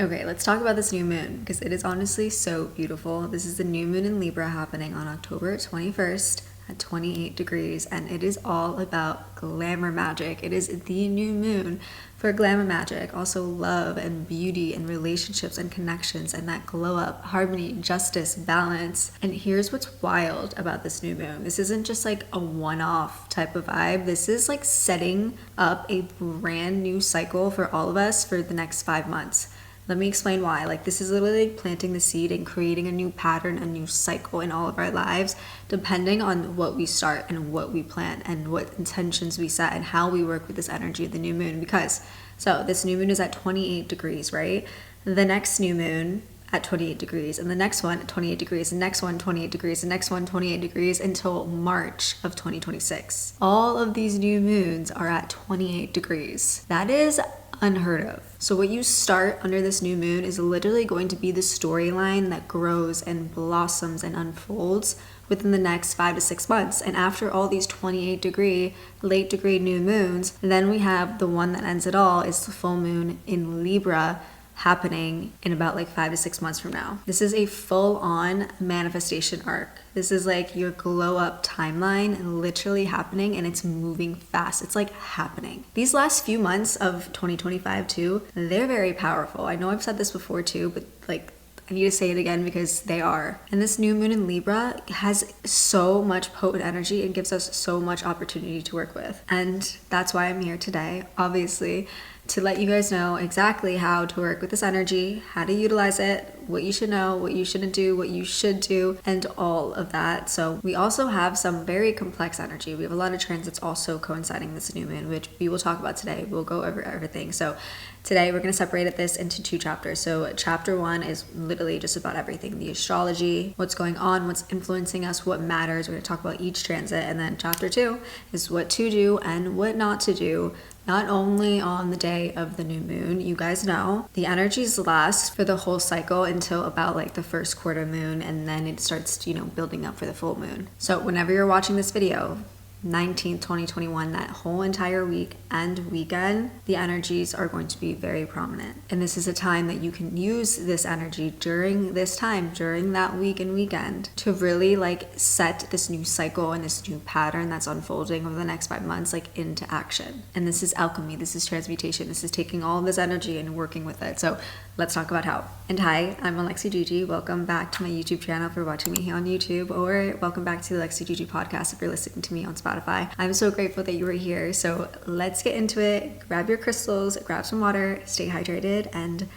Okay, let's talk about this new moon because it is honestly so beautiful. This is the new moon in Libra happening on October 21st at 28 degrees, and it is all about glamour magic. It is the new moon for glamour magic, also love and beauty and relationships and connections and that glow up, harmony, justice, balance. And here's what's wild about this new moon. This isn't just like a one-off type of vibe. This is like setting up a brand new cycle for all of us for the next 5 months. Let me explain why. Like, this is literally planting the seed and creating a new pattern, a new cycle in all of our lives, depending on what we start and what we plan and what intentions we set and how we work with this energy of the new moon. Because, so this new moon is at 28 degrees, right? The next new moon at 28 degrees, and the next one at 28 degrees, the next one 28 degrees, the next one 28 degrees until March of 2026. All of these new moons are at 28 degrees. That is unheard of. So what you start under this new moon is literally going to be the storyline that grows and blossoms and unfolds within the next 5 to 6 months. And after all these 28 degree, late degree new moons, then we have the one that ends it all is the full moon in Libra happening in about like 5 to 6 months from now. This is a full-on manifestation arc. This is like your glow up timeline literally happening, and it's moving fast. It's like happening. These last few months of 2025 too, they're very powerful. I know I've said this before too, but like I need to say it again because they are. And this new moon in Libra has so much potent energy and gives us so much opportunity to work with. And that's why I'm here today, obviously, to let you guys know exactly how to work with this energy, how to utilize it, what you should know, what you shouldn't do, what you should do, and all of that. So we also have some very complex energy. We have a lot of transits also coinciding this new moon, which we will talk about today. We'll go over everything. So today we're going to separate this into 2 chapters. So chapter 1 is literally just about everything, the astrology, what's going on, what's influencing us, what matters. We're going to talk about each transit. And then chapter 2 is what to do and what not to do, not only on the day of the new moon. You guys know the energies last for the whole cycle until about like the first quarter moon, and then it starts, building up for the full moon. So whenever you're watching this video, 19th, 2021, that whole entire week and weekend, the energies are going to be very prominent. And this is a time that you can use this energy during this time, during that week and weekend, to really like set this new cycle and this new pattern that's unfolding over the next 5 months, like into action. And this is alchemy, this is transmutation, this is taking all of this energy and working with it. So let's talk about how. And hi, I'm Alexie Gigi. Welcome back to my YouTube channel if you're watching me here on YouTube, or welcome back to the Alexie Gigi podcast if you're listening to me on Spotify. I'm so grateful that you were here. So let's get into it. Grab your crystals, grab some water, stay hydrated, and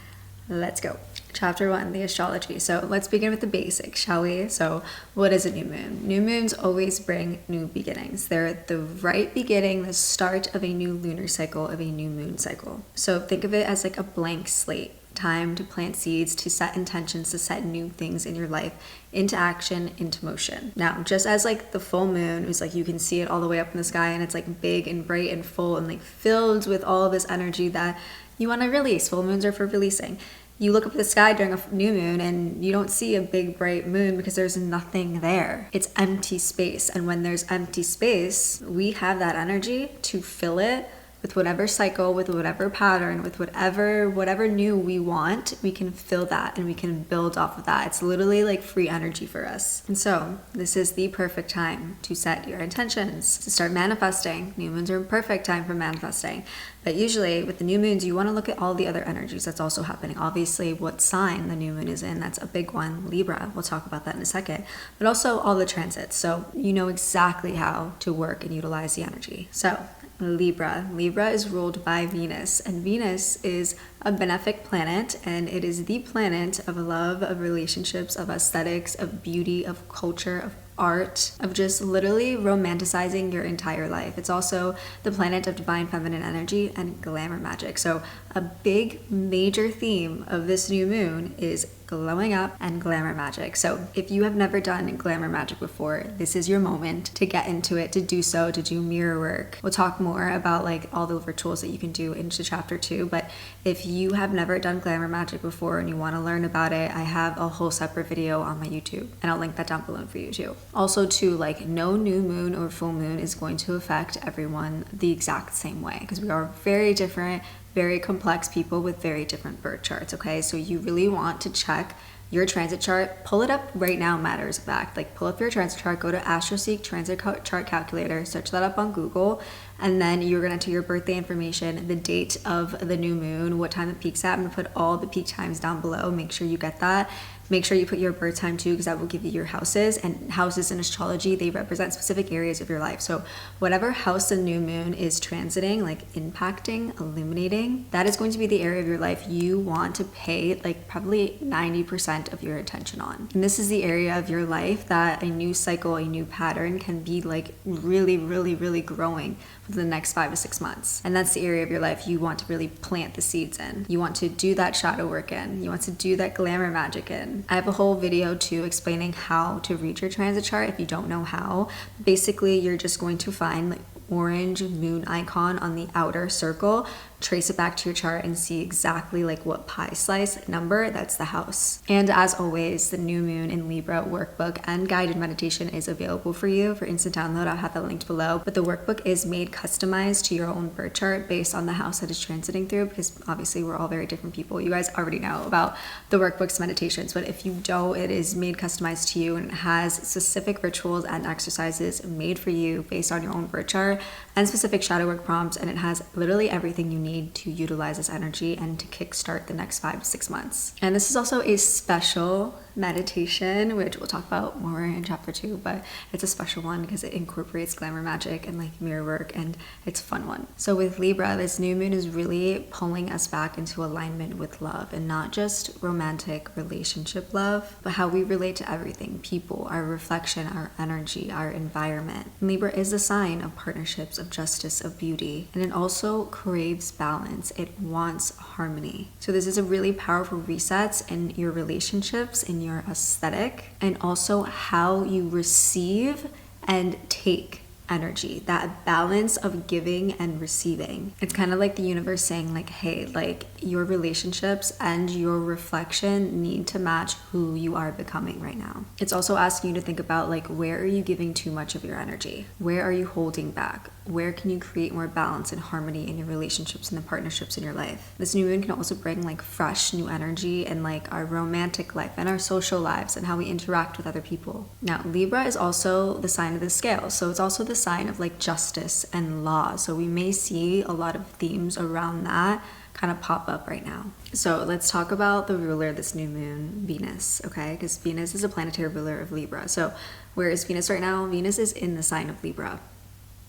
let's go. Chapter 1, the astrology. So let's begin with the basics, shall we? So what is a new moon? New moons always bring new beginnings. They're the right beginning, the start of a new lunar cycle, of a new moon cycle. So think of it as like a blank slate. Time to plant seeds, to set intentions, to set new things in your life into action, into motion. Now, just as like the full moon is like you can see it all the way up in the sky, and it's like big and bright and full and like filled with all of this energy that you want to release. Full moons are for releasing. You look up at the sky during a new moon and you don't see a big bright moon because there's nothing there. It's empty space. And when there's empty space, we have that energy to fill it with whatever cycle, with whatever pattern, with whatever new we want. We can fill that and we can build off of that. It's literally like free energy for us. And so this is the perfect time to set your intentions, to start manifesting. New moons are a perfect time for manifesting. But usually with the new moons, you want to look at all the other energies that's also happening. Obviously, what sign the new moon is in, that's a big one, Libra. We'll talk about that in a second. But also all the transits. So you know exactly how to work and utilize the energy. So Libra. Libra is ruled by Venus, and Venus is a benefic planet, and it is the planet of love, of relationships, of aesthetics, of beauty, of culture, of art, of just literally romanticizing your entire life. It's also the planet of divine feminine energy and glamour magic. So a big major theme of this new moon is glowing up and glamour magic. So if you have never done glamour magic before, this is your moment to get into it, to do so, to do mirror work. We'll talk more about like all the rituals that you can do into chapter 2, but if you have never done Glamour Magick before and you want to learn about it, I have a whole separate video on my YouTube, and I'll link that down below for you too. Also too, like, no new moon or full moon is going to affect everyone the exact same way, because we are very different, very complex people with very different birth charts, okay? So you really want to check your transit chart. Pull it up right now, matters of fact. Like, pull up your transit chart, go to Astrology transit chart calculator, search that up on Google, and then you're gonna enter your birthday information, the date of the new moon, what time it peaks at. I'm gonna put all the peak times down below. Make sure you get that. Make sure you put your birth time too, because that will give you your houses. And houses in astrology, they represent specific areas of your life. So whatever house the new moon is transiting, like impacting, illuminating, that is going to be the area of your life you want to pay like probably 90% of your attention on. And this is the area of your life that a new cycle, a new pattern can be like really, really, really growing for the next 5 to 6 months. And that's the area of your life you want to really plant the seeds in. You want to do that shadow work in. You want to do that glamour magic in. I have a whole video too explaining how to read your transit chart if you don't know how. Basically, you're just going to find like orange moon icon on the outer circle, trace it back to your chart and see exactly like what pie slice number, that's the house. And as always, the new moon in Libra workbook and guided meditation is available for you for instant download. I'll have that linked below. But the workbook is made customized to your own birth chart based on the house that is transiting through, because obviously we're all very different people. You guys already know about the workbook's meditations, but if you don't, it is made customized to you and it has specific rituals and exercises made for you based on your own birth chart and specific shadow work prompts, and it has literally everything you need to utilize this energy and to kickstart the next 5 to 6 months. And this is also a special meditation, which we'll talk about more in chapter 2, but it's a special one because it incorporates glamour magic and like mirror work, and it's a fun one. So with Libra, this new moon is really pulling us back into alignment with love, and not just romantic relationship love, but how we relate to everything, people, our reflection, our energy, our environment. And Libra is a sign of partnerships, of justice, of beauty, and it also craves balance. It wants harmony. So this is a really powerful reset in your relationships, in your aesthetic, and also how you receive and take energy, that balance of giving and receiving. It's kind of like the universe saying like, hey, like your relationships and your reflection need to match who you are becoming right now. It's also asking you to think about like, where are you giving too much of your energy? Where are you holding back? Where can you create more balance and harmony in your relationships and the partnerships in your life? This new moon can also bring like fresh new energy in like our romantic life and our social lives and how we interact with other people. Now, Libra is also the sign of the scale. So it's also the sign of like justice and law. So we may see a lot of themes around that kind of pop up right now. So let's talk about the ruler of this new moon, Venus, okay? Because Venus is a planetary ruler of Libra. So where is Venus right now? Venus is in the sign of Libra.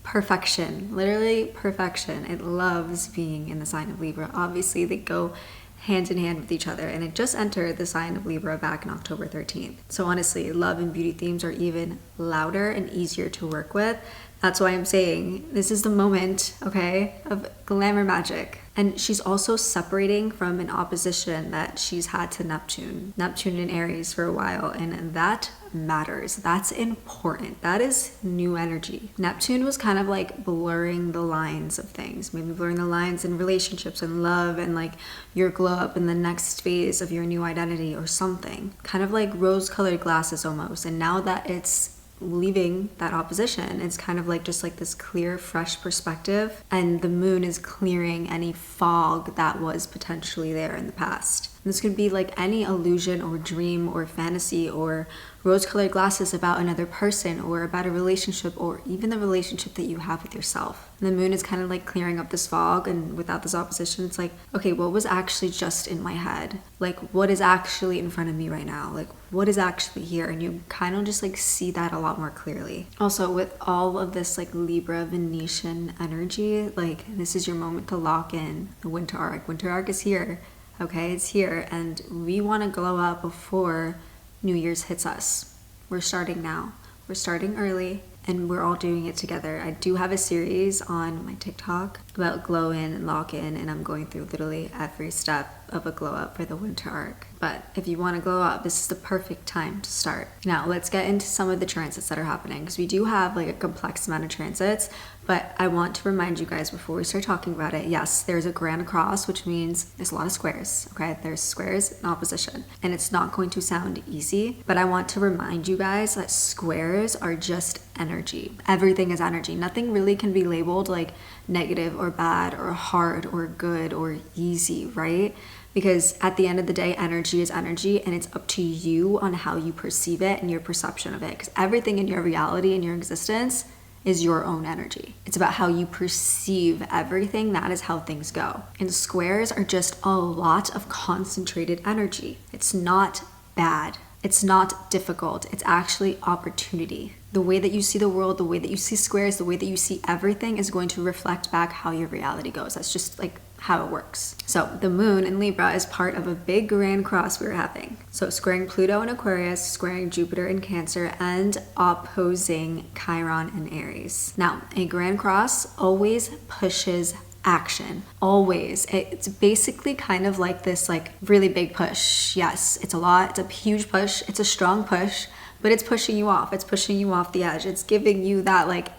Perfection, literally perfection. It loves being in the sign of Libra. Obviously, they go hand in hand with each other, and it just entered the sign of Libra back on October 13th. So honestly, love and beauty themes are even louder and easier to work with. That's why I'm saying this is the moment, okay, of glamour magic. And she's also separating from an opposition that she's had to Neptune in Aries for a while, and that matters. That's important. That is new energy. Neptune was kind of like blurring the lines of things, maybe blurring the lines in relationships and love and like your glow up in the next phase of your new identity or something. Kind of like rose-colored glasses almost. And now that it's leaving that opposition, it's kind of like just like this clear, fresh perspective, and the moon is clearing any fog that was potentially there in the past. And this could be like any illusion or dream or fantasy or rose-colored glasses about another person or about a relationship or even the relationship that you have with yourself. And the moon is kind of like clearing up this fog, and without this opposition, it's like, okay, what was actually just in my head? Like, what is actually in front of me right now? Like, what is actually here? And you kind of just like see that a lot more clearly. Also, with all of this like Libra Venetian energy, like this is your moment to lock in the winter arc. Winter arc is here. Okay, it's here, and we want to glow up before New Year's hits us. We're starting now. We're starting early, and we're all doing it together. I do have a series on my TikTok about glow in and lock in, and I'm going through literally every step of a glow up for the winter arc. But if you want to glow up, this is the perfect time to start. Now let's get into some of the transits that are happening, because we do have like a complex amount of transits, but I want to remind you guys before we start talking about it, yes, there's a grand cross, which means there's a lot of squares, okay? There's squares in opposition, and it's not going to sound easy, but I want to remind you guys that squares are just energy. Everything is energy. Nothing really can be labeled like negative or bad or hard or good or easy, right? Because at the end of the day, energy is energy, and it's up to you on how you perceive it and your perception of it, because everything in your reality and your existence is your own energy. It's about how you perceive everything. That is how things go. And squares are just a lot of concentrated energy. It's not bad. It's not difficult. It's actually opportunity. The way that you see the world, the way that you see squares, the way that you see everything is going to reflect back how your reality goes. That's just like how it works. So the moon in Libra is part of a big grand cross we're having. So squaring Pluto in Aquarius, squaring Jupiter in Cancer, and opposing Chiron in Aries. Now, a grand cross always pushes action. Always. It's basically kind of like this like really big push. Yes, it's a lot. It's a huge push. It's a strong push, but it's pushing you off. It's pushing you off the edge. It's giving you that like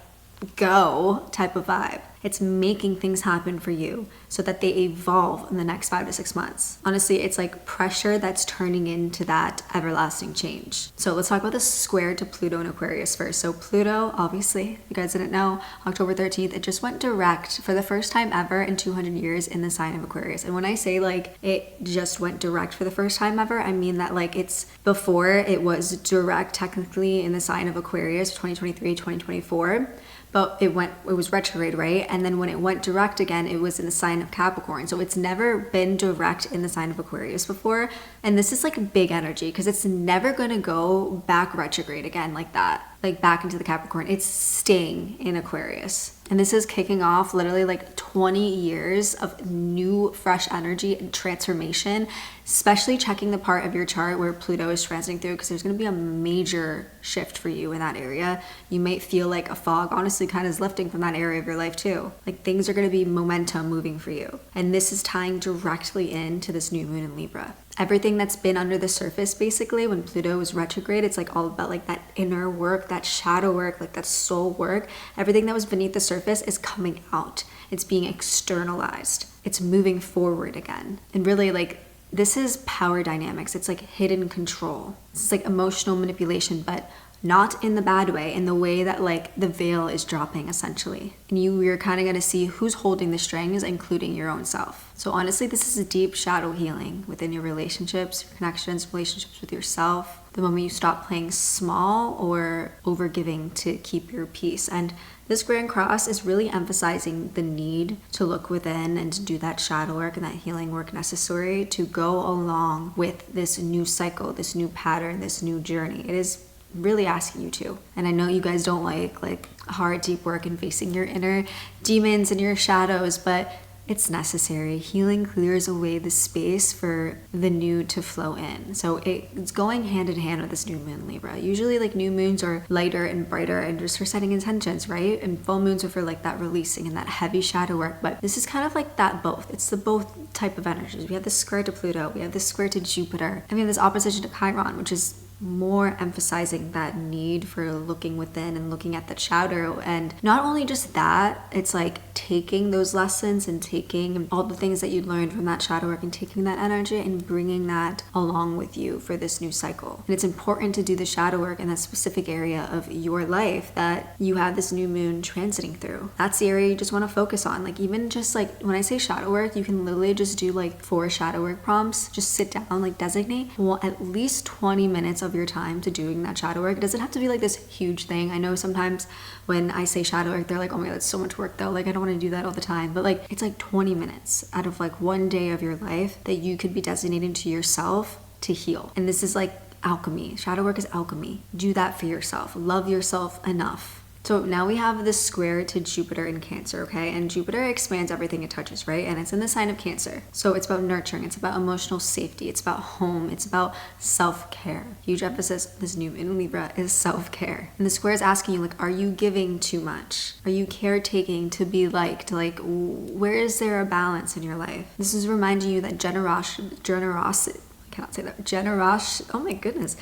go type of vibe. It's making things happen for you so that they evolve in the next 5 to 6 months. Honestly, it's like pressure that's turning into that everlasting change. So let's talk about the square to Pluto in Aquarius first. So Pluto, obviously, if you guys didn't know, October 13th, it just went direct for the first time ever in 200 years in the sign of Aquarius. And when I say like it just went direct for the first time ever, I mean that like it's before it was direct technically in the sign of Aquarius 2023, 2024. But it was retrograde, right? And then when it went direct again, it was in the sign of Capricorn. So it's never been direct in the sign of Aquarius before. And this is like big energy, because it's never going to go back retrograde again like that, like back into the Capricorn. It's staying in Aquarius. And this is kicking off literally like 20 years of new, fresh energy and transformation, especially checking the part of your chart where Pluto is transiting through, because there's going to be a major shift for you in that area. You might feel like a fog, honestly, kind of is lifting from that area of your life too. Like things are going to be momentum moving for you. And this is tying directly into this new moon in Libra. Everything that's been under the surface, basically, when Pluto was retrograde, it's like all about like that inner work, that shadow work, like that soul work. Everything that was beneath the surface is coming out. It's being externalized. It's moving forward again. And really like this is power dynamics. It's like hidden control. It's like emotional manipulation, but not in the bad way, in the way that like the veil is dropping essentially. And you're kind of going to see who's holding the strings, including your own self. So honestly, this is a deep shadow healing within your relationships, your connections, relationships with yourself. The moment you stop playing small or overgiving to keep your peace. And this grand cross is really emphasizing the need to look within and to do that shadow work and that healing work necessary to go along with this new cycle, this new pattern, this new journey. It is really asking you to. And I know you guys don't like hard, deep work and facing your inner demons and your shadows, but it's necessary. Healing clears away the space for the new to flow in. So it's going hand in hand with this new moon, Libra. Usually like new moons are lighter and brighter and just for setting intentions, right? And full moons are for like that releasing and that heavy shadow work. But this is kind of like that both. It's the both type of energies. We have this square to Pluto. We have this square to Jupiter. And we have this opposition to Chiron, which is more emphasizing that need for looking within and looking at the shadow. And not only just that, it's like taking those lessons and taking all the things that you learned from that shadow work and taking that energy and bringing that along with you for this new cycle. And it's important to do the shadow work in that specific area of your life that you have this new moon transiting through. That's the area you just want to focus on. Like even just like when I say shadow work, you can literally just do like 4 shadow work prompts. Just sit down, like designate at least 20 minutes of your time to doing that shadow work. It doesn't have to be like this huge thing. I know sometimes when I say shadow work, they're like, oh my god, that's so much work though. Like I don't want to do that all the time. But like it's like 20 minutes out of like one day of your life that you could be designating to yourself to heal. And this is like alchemy. Shadow work is alchemy. Do that for yourself. Love yourself enough So now we have this square to Jupiter in Cancer, okay? And Jupiter expands everything it touches, right? And it's in the sign of Cancer. So it's about nurturing, it's about emotional safety, it's about home, it's about self-care. Huge emphasis, this new in Libra is self-care. And the square is asking you, like, are you giving too much? Are you caretaking to be liked? Like, where is there a balance in your life? This is reminding you that generosity, I cannot say that, oh my goodness.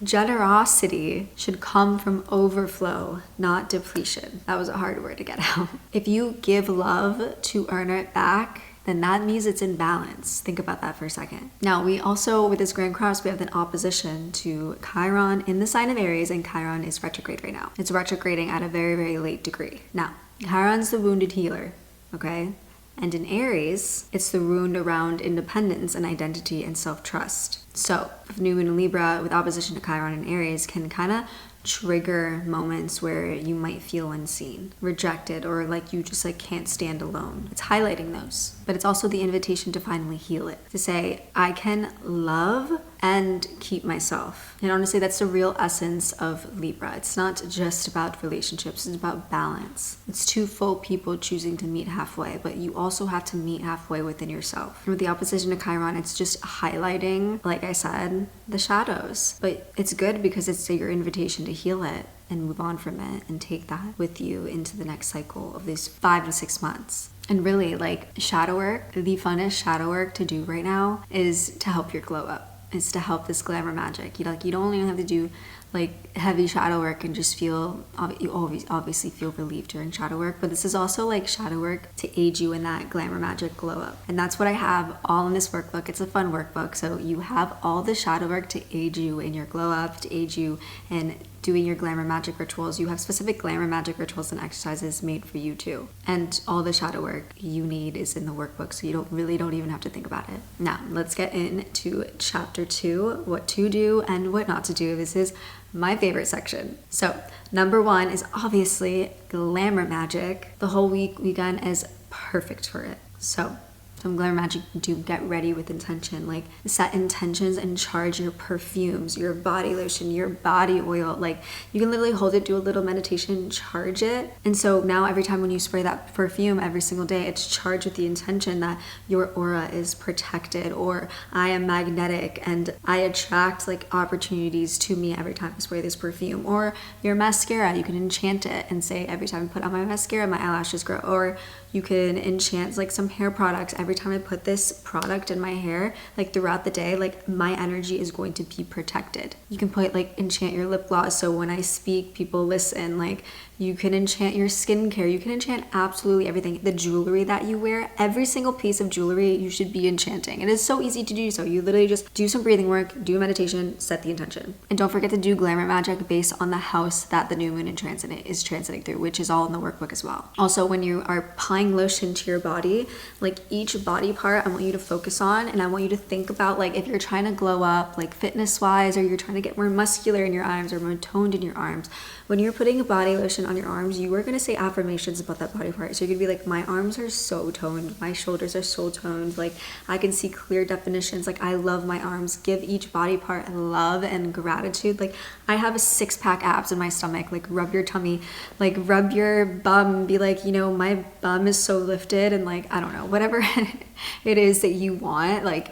Generosity should come from overflow, not depletion. That was a hard word to get out. If you give love to earn it back, then that means it's in balance. Think about that for a second. Now, we also, with this Grand Cross, we have an opposition to Chiron in the sign of Aries, and Chiron is retrograde right now. It's retrograding at a very, very late degree. Now, Chiron's the wounded healer, okay? And in Aries, it's the wound around independence and identity and self-trust. So, New Moon in Libra with opposition to Chiron in Aries can kind of trigger moments where you might feel unseen, rejected, or like you just like can't stand alone. It's highlighting those, but it's also the invitation to finally heal it, to say I can love and keep myself. And honestly, that's the real essence of Libra. It's not just about relationships, it's about balance. It's two full people choosing to meet halfway, but you also have to meet halfway within yourself. And with the opposition to Chiron, it's just highlighting, like I said, the shadows. But it's good because it's your invitation to heal it and move on from it and take that with you into the next cycle of these 5 to 6 months. And really, like, shadow work, the funnest shadow work to do right now is to help your glow up. Is to help this glamour magic. You don't even have to do like heavy shadow work and just feel, you always obviously feel relieved during shadow work, but this is also like shadow work to aid you in that glamour magic glow up. And that's what I have all in this workbook. It's a fun workbook. So you have all the shadow work to aid you in your glow up, to aid you in doing your glamour magic rituals. You have specific glamour magic rituals and exercises made for you too. And all the shadow work you need is in the workbook, so you don't even have to think about it. Now, let's get into chapter 2, what to do and what not to do. This is my favorite section. So, number 1 is obviously Glamour Magick. The whole weekend is perfect for it. So, some Glamour Magick to get ready with intention, like set intentions and charge your perfumes, your body lotion, your body oil. Like you can literally hold it, do a little meditation, charge it. And so now every time when you spray that perfume every single day, it's charged with the intention that your aura is protected, or I am magnetic and I attract like opportunities to me every time I spray this perfume. Or your mascara, you can enchant it and say every time I put on my mascara, my eyelashes grow. Or you can enchant like some hair products. Every time I put this product in my hair, like throughout the day, like my energy is going to be protected. You can put like enchant your lip gloss so when I speak, people listen. Like you can enchant your skincare. You can enchant absolutely everything. The jewelry that you wear, every single piece of jewelry you should be enchanting. It is so easy to do so. You literally just do some breathing work, do a meditation, set the intention. And don't forget to do Glamour Magick based on the house that the new moon in transit is transiting through, which is all in the workbook as well. Also, when you are applying lotion to your body, like each body part I want you to focus on, and I want you to think about like if you're trying to glow up like fitness wise, or you're trying to get more muscular in your arms or more toned in your arms, when you're putting a body lotion on your arms, you are going to say affirmations about that body part. So you're going to be like, my arms are so toned, my shoulders are so toned, like I can see clear definitions, like I love my arms. Give each body part love and gratitude. Like I have a 6-pack abs in my stomach. Like rub your tummy, like rub your bum, be like, you know, my bum is so lifted, and like I don't know, whatever it is that you want, like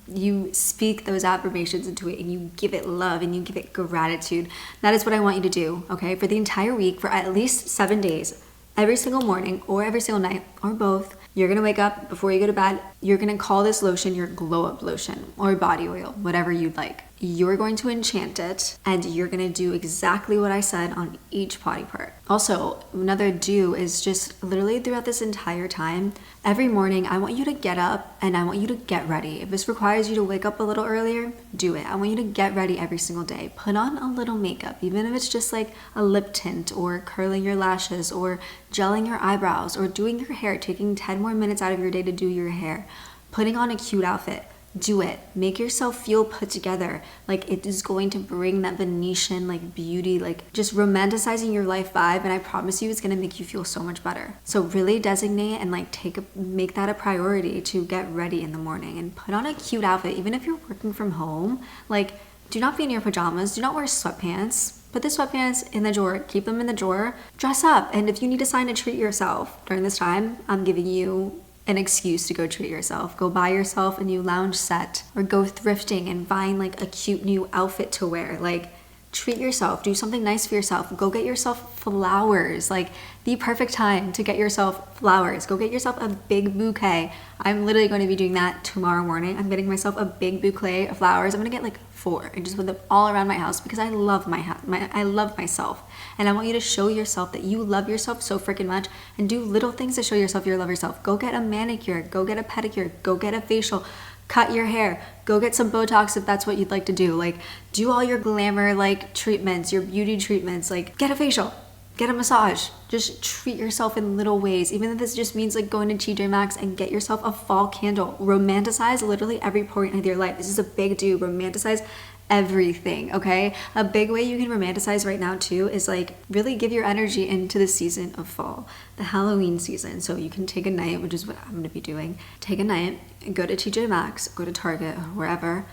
you speak those affirmations into it and you give it love and you give it gratitude. That is what I want you to do, okay? For the entire week, for at least 7 days, every single morning or every single night or both, you're gonna wake up before you go to bed, you're gonna call this lotion your glow up lotion or body oil, whatever you'd like. You're going to enchant it and you're going to do exactly what I said on each body part. Also, another do is just literally throughout this entire time, every morning, I want you to get up and I want you to get ready. If this requires you to wake up a little earlier, do it. I want you to get ready every single day. Put on a little makeup, even if it's just like a lip tint or curling your lashes or gelling your eyebrows or doing your hair, taking 10 more minutes out of your day to do your hair, putting on a cute outfit. Do it. Make yourself feel put together. Like it is going to bring that Venetian like beauty, like just romanticizing your life vibe, and I promise you it's going to make you feel so much better. So really designate and like make that a priority to get ready in the morning and put on a cute outfit. Even if you're working from home, like do not be in your pajamas, do not wear sweatpants. put the sweatpants in the drawer, keep them in the drawer, dress up. And if you need a sign to treat yourself during this time, I'm giving you an excuse to go treat yourself. Go buy yourself a new lounge set, or go thrifting and find like a cute new outfit to wear. Like, treat yourself, do something nice for yourself. Go get yourself flowers, like the perfect time to get yourself flowers. Go get yourself a big bouquet. I'm literally going to be doing that tomorrow morning. I'm getting myself a big bouquet of flowers. I'm gonna get like 4 and just put them all around my house because I love I love myself. And I want you to show yourself that you love yourself so freaking much, and do little things to show yourself you love yourself. Go get a manicure, go get a pedicure, go get a facial, cut your hair, go get some Botox if that's what you'd like to do. Like, do all your glamour like treatments, your beauty treatments. Like, get a facial, get a massage. Just treat yourself in little ways. Even if this just means like going to TJ Maxx and get yourself a fall candle. Romanticize literally every point of your life. This is a big do. Romanticize everything, okay? A big way you can romanticize right now too is like really give your energy into the season of fall, the Halloween season. So you can take a night, which is what I'm gonna be doing. Take a night and go to TJ Maxx, go to Target, or wherever,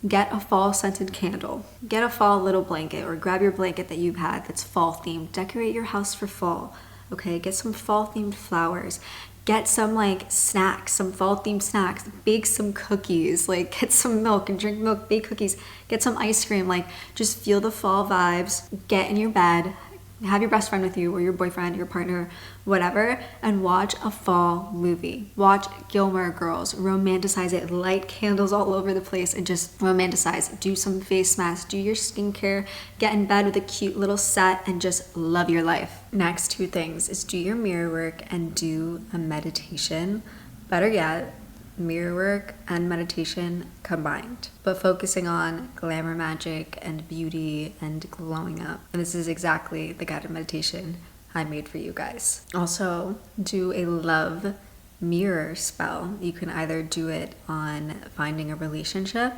get a fall scented candle, get a fall little blanket, or grab your blanket that you've had that's fall themed. Decorate your house for fall, okay? Get some fall themed flowers. Get some like snacks, some fall themed snacks, bake some cookies, like get some milk and drink milk, bake cookies, get some ice cream, like just feel the fall vibes, get in your bed, have your best friend with you or your boyfriend, your partner, whatever, and watch a fall movie. Watch Gilmore Girls, romanticize it, light candles all over the place and just romanticize. Do some face masks, do your skincare, get in bed with a cute little set and just love your life. Next 2 things is do your mirror work and do a meditation. Better yet, mirror work and meditation combined, but focusing on glamour magic and beauty and glowing up. And this is exactly the guided meditation I made for you guys. Also, do a love mirror spell. You can either do it on finding a relationship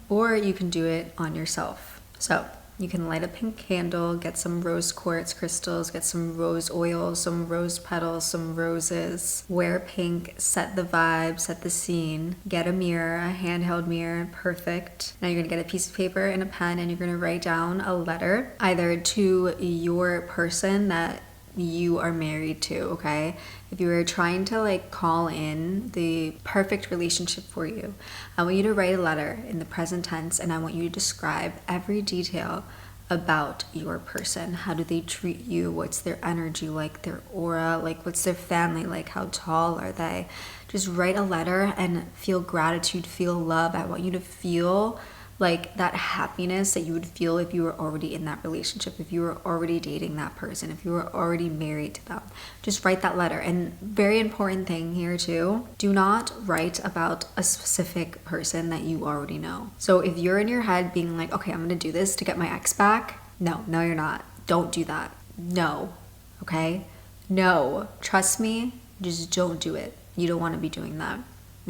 or you can do it on yourself. So you can light a pink candle, get some rose quartz crystals, get some rose oil, some rose petals, some roses, wear pink, set the vibe, set the scene, get a mirror, a handheld mirror, perfect. Now you're gonna get a piece of paper and a pen and you're gonna write down a letter either to your person that you are married to, okay? If you were trying to like call in the perfect relationship for you, I want you to write a letter in the present tense and I want you to describe every detail about your person. How do they treat you? What's their energy like, their aura, like what's their family like, how tall are they? Just write a letter and feel gratitude, feel love. I want you to feel like that happiness that you would feel if you were already in that relationship, if you were already dating that person, if you were already married to them. Just write that letter. And very important thing here too, do not write about a specific person that you already know. So if you're in your head being like, okay, I'm gonna do this to get my ex back, no, you're not. Don't do that. No, okay? No, trust me, just don't do it. You don't wanna be doing that.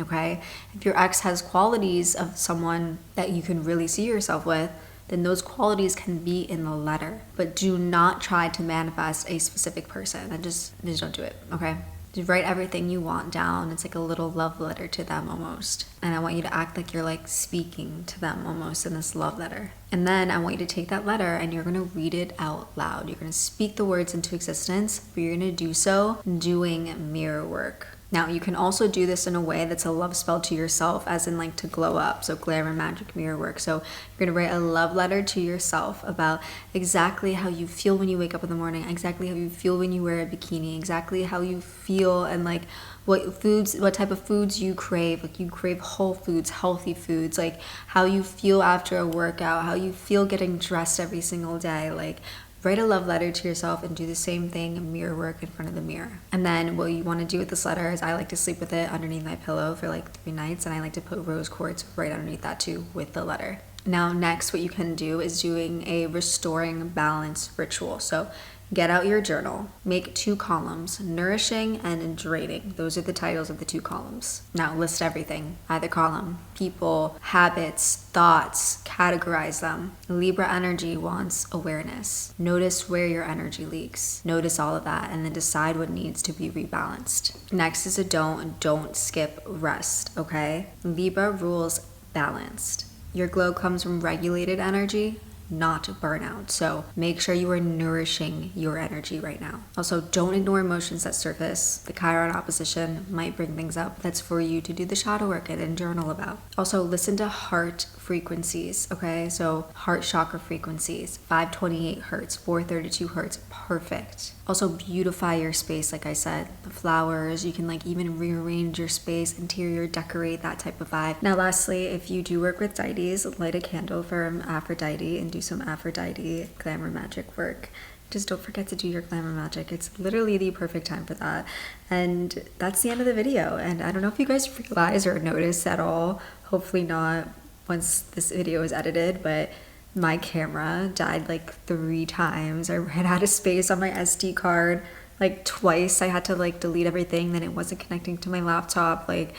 Okay, if your ex has qualities of someone that you can really see yourself with, then those qualities can be in the letter. But do not try to manifest a specific person. And just don't do it, okay? Just write everything you want down. It's like a little love letter to them almost. And I want you to act like you're like speaking to them almost in this love letter. And then I want you to take that letter and you're gonna read it out loud. You're gonna speak the words into existence, but you're gonna do so doing mirror work. Now, you can also do this in a way that's a love spell to yourself, as in like to glow up. So Glamour Magick mirror work. So you're going to write a love letter to yourself about exactly how you feel when you wake up in the morning, exactly how you feel when you wear a bikini, exactly how you feel and like what type of foods you crave. Like you crave whole foods, healthy foods, like how you feel after a workout, how you feel getting dressed every single day. Like write a love letter to yourself and do the same thing, mirror work in front of the mirror. And then what you want to do with this letter is I like to sleep with it underneath my pillow for like 3 nights, and I like to put rose quartz right underneath that too with the letter. Now next, what you can do is doing a restoring balance ritual. So get out your journal, make 2 columns, nourishing and draining. Those are the titles of the 2 columns. Now list everything, either column, people, habits, thoughts, categorize them. Libra energy wants awareness. Notice where your energy leaks. Notice all of that and then decide what needs to be rebalanced. Next is a don't skip rest, okay? Libra rules balanced. Your glow comes from regulated energy, not burnout. So make sure you are nourishing your energy right now. Also, don't ignore emotions that surface. The Chiron opposition might bring things up that's for you to do the shadow work and journal about. Also, listen to heart frequencies, okay? So heart chakra frequencies, 528 hertz, 432 hertz, perfect. Also beautify your space, like I said, the flowers, you can like even rearrange your space, interior decorate, that type of vibe. Now lastly, if you do work with deities, light a candle for Aphrodite and do some Aphrodite glamour magic work. Just don't forget to do your glamour magic. It's literally the perfect time for that. And that's the end of the video. And I don't know if you guys realize or notice at all, hopefully not once this video is edited, but my camera died like 3 times. I ran out of space on my SD card like twice. I had to like delete everything, then it wasn't connecting to my laptop. Like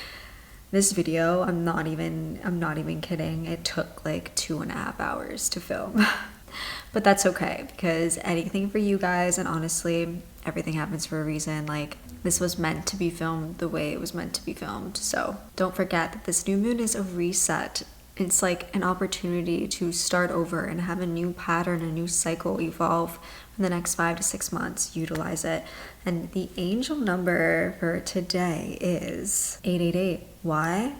this video, I'm not even kidding. It took like 2.5 hours to film. But that's okay, because anything for you guys, and honestly, everything happens for a reason. Like, this was meant to be filmed the way it was meant to be filmed. So don't forget that this new moon is a reset. It's like an opportunity to start over and have a new pattern, a new cycle evolve in the next 5 to 6 months. Utilize it. And the angel number for today is 888. Why?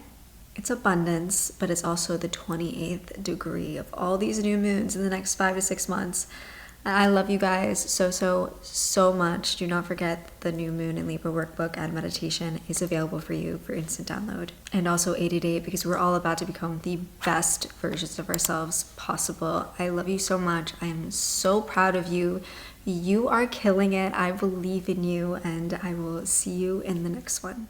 It's abundance, but it's also the 28th degree of all these new moons in the next 5 to 6 months. I love you guys so much. Do not forget the new moon and Libra workbook and meditation is available for you for instant download. And also 888, because we're all about to become the best versions of ourselves possible. I love you so much. I am so proud of you. You are killing it. I believe in you, and I will see you in the next one.